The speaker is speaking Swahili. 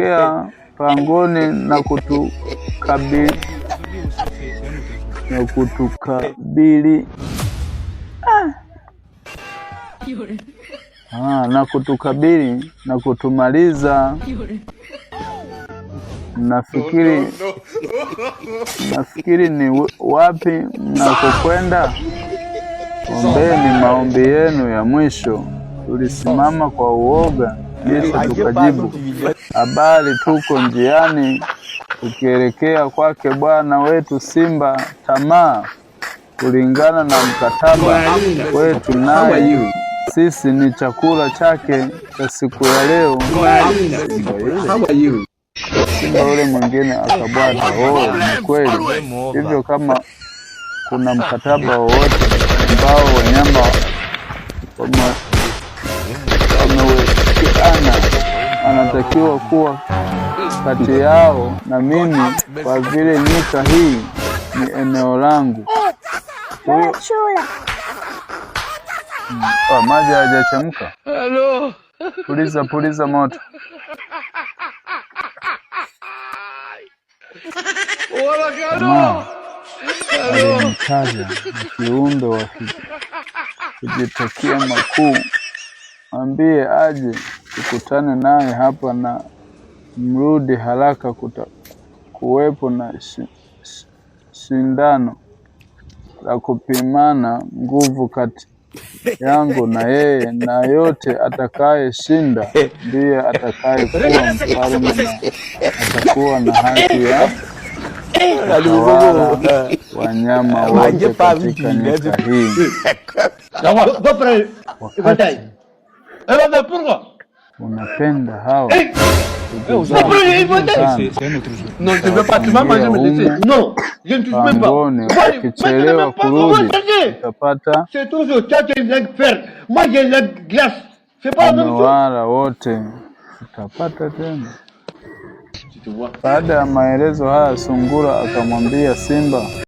kea pangoni na kutukabili na kutukabili na kutumaliza. Nafikiri ni wapi mnakokwenda? Ombeni maombi yenu ya mwisho. Tulisimama kwa uoga, kisha tukajibu, habari, tuko njiani tukielekea kwake bwana wetu Simba Tamaa, kulingana na mkataba wetu naye. Sisi ni chakula chake cha siku ya leo. Simba ule mwingine akabwata, ni kweli hivyo. Kama kuna mkataba wowote ambao wanyama wamewekeana, anatakiwa kuwa kati yao na mimi, kwa vile nyika hii ni eneo langu. Maji hayajachemka. Puliza moto. Alimtaja kiumbe wa kujitakia makuu, mwambie aje tukutane naye hapa na mrudi haraka. Kuwepo na shindano la kupimana nguvu kati yangu na yeye, na yote atakaye shinda ndiye atakaye kuwa mfalme na atakuwa na haki ya kutawala wanyama wote katika nyika hii. Unapenda hao pangoni, ukichelewa kurudi utapata wamewala wote, utapata tena. Baada ya maelezo haya, Sungura akamwambia Simba,